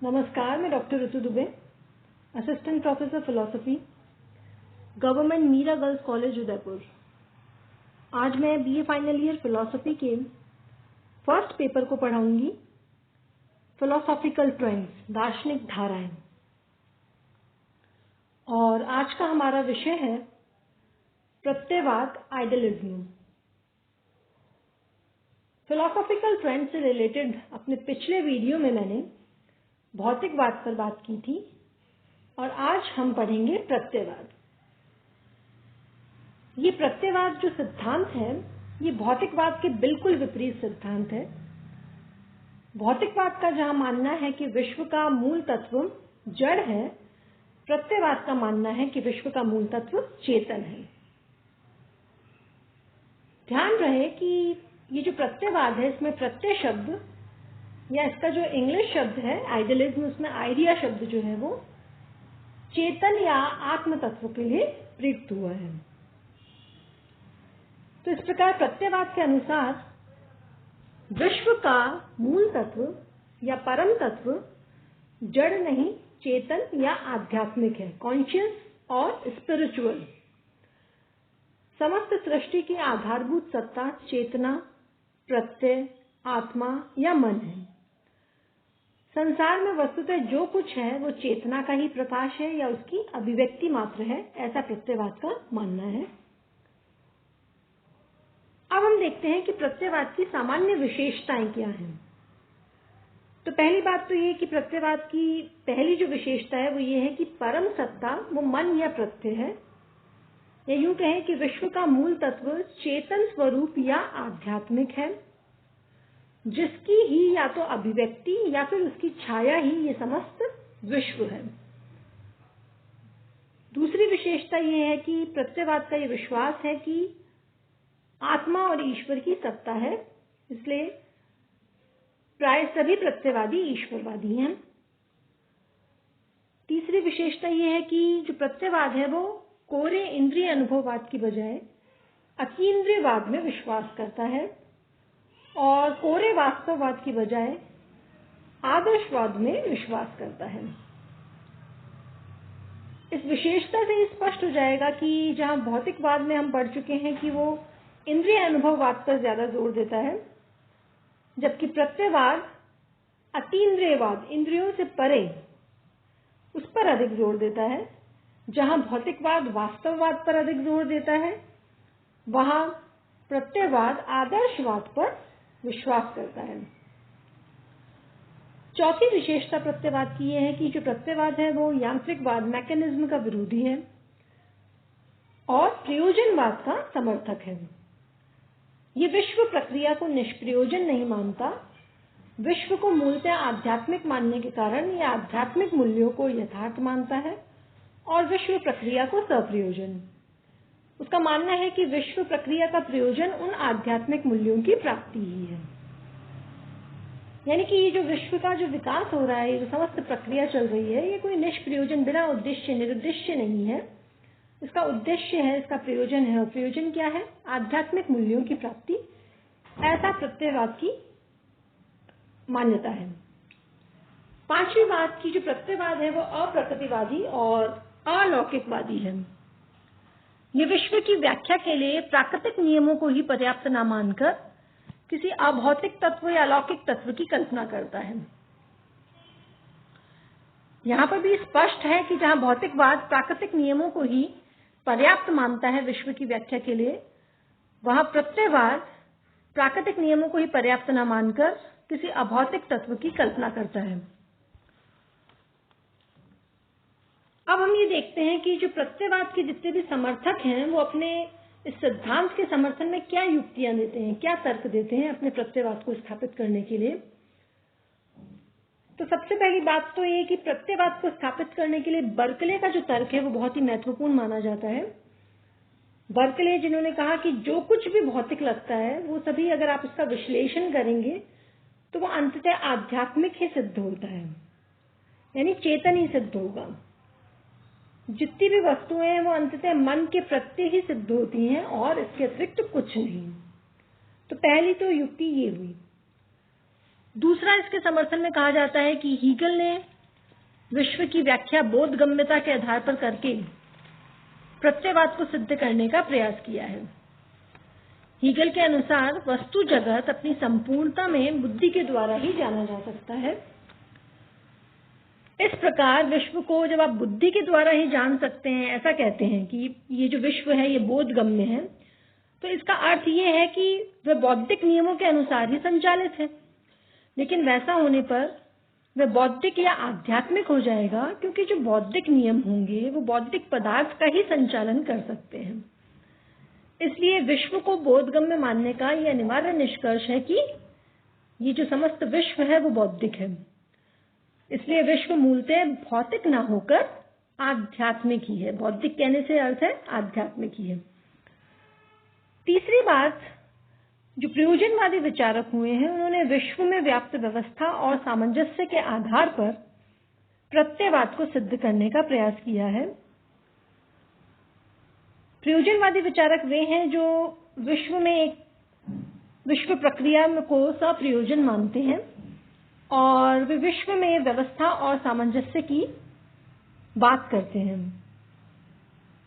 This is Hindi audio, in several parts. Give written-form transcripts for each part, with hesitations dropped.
नमस्कार, मैं doctor Ritu Dubey, assistant professor philosophy, government Meera girls college Udaipur. आज मैं बीए फाइनल ईयर फिलॉसफी के फर्स्ट पेपर को पढ़ाऊंगी, फिलोसॉफिकल ट्रेंड्स, दार्शनिक धाराएं। और आज का हमारा विषय है प्रत्ययवाद, आइडियलिज्म। फिलोसॉफिकल ट्रेंड से रिलेटेड अपने पिछले वीडियो में मैंने भौतिकवाद पर बात की थी और आज हम पढ़ेंगे प्रत्ययवाद। ये प्रत्ययवाद जो सिद्धांत है, ये भौतिकवाद के बिल्कुल विपरीत सिद्धांत है। भौतिकवाद का जहां मानना है कि विश्व का मूल तत्व जड़ है, प्रत्ययवाद का मानना है कि विश्व का मूल तत्व चेतन है। ध्यान रहे कि ये जो प्रत्ययवाद है, इसमें प्रत्यय शब्द या इसका जो इंग्लिश शब्द है आइडियलिज्म, उसमें आइडिया शब्द जो है वो चेतन या आत्म तत्व के लिए प्रयुक्त हुआ है। तो इस प्रकार प्रत्ययवाद के अनुसार विश्व का मूल तत्व या परम तत्व जड़ नहीं, चेतन या आध्यात्मिक है, कॉन्शियस और स्पिरिचुअल। समस्त सृष्टि की आधारभूत सत्ता चेतना, प्रत्यय, आत्मा या मन है। संसार में वस्तुतः जो कुछ है वो चेतना का ही प्रकाश है या उसकी अभिव्यक्ति मात्र है, ऐसा प्रत्ययवाद का मानना है। अब हम देखते हैं कि प्रत्ययवाद की सामान्य विशेषताएं क्या हैं। तो पहली बात तो ये कि प्रत्ययवाद की पहली जो विशेषता है वो ये है कि परम सत्ता वो मन या प्रत्यय है, या यूं कहें कि विश्व का मूल तत्व चेतन स्वरूप या आध्यात्मिक है, जिसकी ही या तो अभिव्यक्ति या फिर उसकी छाया ही ये समस्त विश्व है। दूसरी विशेषता ये है कि प्रत्ययवाद का ये विश्वास है कि आत्मा और ईश्वर की सत्ता है, इसलिए प्राय सभी प्रत्ययवादी ईश्वरवादी हैं। तीसरी विशेषता ये है कि जो प्रत्ययवाद है वो कोरे इंद्रिय अनुभववाद की बजाय अतीन्द्रियवाद में विश्वास करता है और कोरे वास्तववाद की बजाय आदर्शवाद में विश्वास करता है। इस विशेषता से स्पष्ट हो जाएगा कि जहां भौतिकवाद में हम पढ़ चुके हैं कि वो इंद्रिय अनुभववाद पर ज्यादा जोर देता है, जबकि प्रत्ययवाद अतीन्द्रियवाद, इंद्रियों से परे, उस पर अधिक जोर देता है। जहां भौतिकवाद वास्तववाद पर अधिक जोर देता है, वहां प्रत्ययवाद आदर्शवाद पर विश्वास करता है। चौथी विशेषता प्रत्ययवाद की यह है कि जो प्रत्ययवाद है वो यांत्रिकवाद, मैकेनिज्म का विरोधी है और प्रयोजनवाद का समर्थक है। ये विश्व प्रक्रिया को निष्प्रयोजन नहीं मानता, विश्व को मूलतः आध्यात्मिक मानने के कारण यह आध्यात्मिक मूल्यों को यथार्थ मानता है और विश्व प्रक्रिया को सप्रयोजन। उसका मानना है कि विश्व प्रक्रिया का प्रयोजन उन आध्यात्मिक मूल्यों की प्राप्ति ही है। यानी कि ये जो विश्व का जो विकास हो रहा है, ये जो समस्त प्रक्रिया चल रही है, ये कोई निष्प्रयोजन, बिना उद्देश्य, निरुद्देश्य नहीं है। इसका उद्देश्य है, इसका प्रयोजन है, और प्रयोजन क्या है? आध्यात्मिक मूल्यों की प्राप्ति। ऐसा प्रत्ययवाद की मान्यता है। पांचवी बात की जो प्रत्ययवाद है वो अप्रकृतिवादी और अलौकिकवादी है। ये विश्व की व्याख्या के लिए प्राकृतिक नियमों को ही पर्याप्त न मानकर किसी अभौतिक तत्व या अलौकिक तत्व की कल्पना करता है। यहां पर भी स्पष्ट है कि जहां भौतिकवाद प्राकृतिक नियमों को ही पर्याप्त मानता है विश्व की व्याख्या के लिए, वहां प्रत्ययवाद प्राकृतिक नियमों को ही पर्याप्त न मानकर किसी अभौतिक तत्व की कल्पना करता है। अब हम ये देखते हैं कि जो प्रत्ययवाद के जितने भी समर्थक हैं वो अपने इस सिद्धांत के समर्थन में क्या युक्तियां देते हैं, क्या तर्क देते हैं अपने प्रत्ययवाद को स्थापित करने के लिए। तो सबसे पहली बात तो ये कि प्रत्ययवाद को स्थापित करने के लिए बर्कले का जो तर्क है वो बहुत ही महत्वपूर्ण माना जाता है। बर्कले, जिन्होंने कहा कि जो कुछ भी भौतिक लगता है वो सभी, अगर आप उसका विश्लेषण करेंगे तो वो अंततः आध्यात्मिक ही सिद्ध होता है, यानी चेतन ही सिद्ध होगा। जितनी भी वस्तुएं हैं वो अंततः मन के प्रत्यय ही सिद्ध होती हैं और इसके अतिरिक्त कुछ नहीं। तो पहली तो युक्ति ये हुई। दूसरा इसके समर्थन में कहा जाता है कि हीगल ने विश्व की व्याख्या बोधगम्यता के आधार पर करके प्रत्ययवाद को सिद्ध करने का प्रयास किया है। हीगल के अनुसार वस्तु जगत अपनी संपूर्णता में बुद्धि के द्वारा ही जाना जा सकता है। इस प्रकार विश्व को जब आप बुद्धि के द्वारा ही जान सकते हैं, ऐसा कहते हैं कि ये जो विश्व है ये बोधगम्य है, तो इसका अर्थ ये है कि वह बौद्धिक नियमों के अनुसार ही संचालित है। लेकिन वैसा होने पर वह बौद्धिक या आध्यात्मिक हो जाएगा, क्योंकि जो बौद्धिक नियम होंगे वो बौद्धिक पदार्थ का ही संचालन कर सकते हैं। इसलिए विश्व को बोधगम्य मानने का यह अनिवार्य निष्कर्ष है कि ये जो समस्त विश्व है वो बौद्धिक है। इसलिए विश्व मूलतः भौतिक ना होकर आध्यात्मिक ही है। बौद्धिक कहने से अर्थ है आध्यात्मिक ही है। तीसरी बात, जो प्रयोजनवादी विचारक हुए हैं, उन्होंने विश्व में व्याप्त व्यवस्था और सामंजस्य के आधार पर प्रत्ययवाद को सिद्ध करने का प्रयास किया है। प्रयोजनवादी विचारक वे हैं जो विश्व में एक विश्व प्रक्रिया को सप्रयोजन मानते हैं और वे विश्व में व्यवस्था और सामंजस्य की बात करते हैं।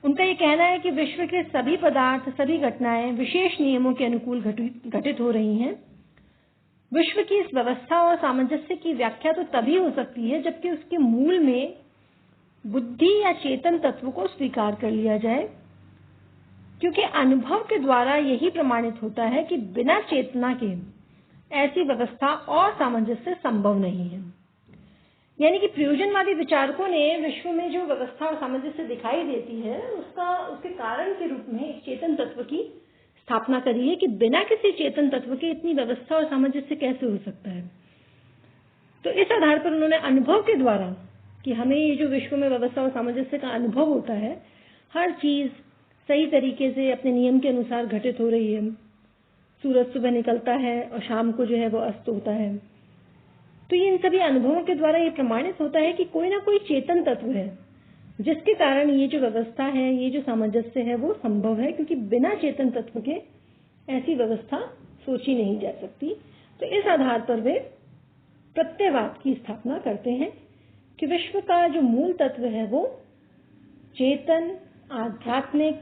उनका ये कहना है कि विश्व के सभी पदार्थ, सभी घटनाएं विशेष नियमों के अनुकूल घटित हो रही हैं। विश्व की इस व्यवस्था और सामंजस्य की व्याख्या तो तभी हो सकती है जबकि उसके मूल में बुद्धि या चेतन तत्व को स्वीकार कर लिया जाए, क्योंकि अनुभव के द्वारा यही प्रमाणित होता है कि बिना चेतना के ऐसी व्यवस्था और सामंजस्य संभव नहीं है। यानी कि प्रयोजनवादी विचारकों ने विश्व में जो व्यवस्था और सामंजस्य दिखाई देती है उसके कारण के रूप में एक चेतन तत्व की स्थापना करी है कि बिना किसी चेतन तत्व के इतनी व्यवस्था और सामंजस्य कैसे हो सकता है। तो इस आधार पर उन्होंने अनुभव के द्वारा कि हमें ये जो विश्व में व्यवस्था और सामंजस्य का अनुभव होता है, हर चीज सही तरीके से अपने नियम के अनुसार घटित हो रही है। सूरज सुबह निकलता है और शाम को जो है वो अस्त होता है। तो ये इन सभी अनुभवों के द्वारा ये प्रमाणित होता है कि कोई ना कोई चेतन तत्व है जिसके कारण ये जो व्यवस्था है, ये जो सामंजस्य है वो संभव है, क्योंकि बिना चेतन तत्व के ऐसी व्यवस्था सोची नहीं जा सकती। तो इस आधार पर वे प्रत्ययवाद की स्थापना करते हैं कि विश्व का जो मूल तत्व है वो चेतन, आध्यात्मिक,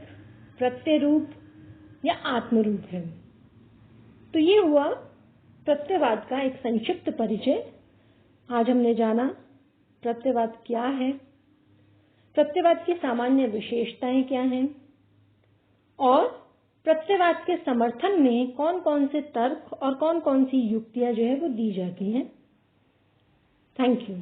प्रत्यय रूप या आत्मरूप है। तो ये हुआ प्रत्ययवाद का एक संक्षिप्त परिचय। आज हमने जाना प्रत्ययवाद क्या है, प्रत्ययवाद की सामान्य विशेषताएं क्या हैं और प्रत्ययवाद के समर्थन में कौन कौन से तर्क और कौन कौन सी युक्तियां जो है वो दी जाती हैं। Thank you.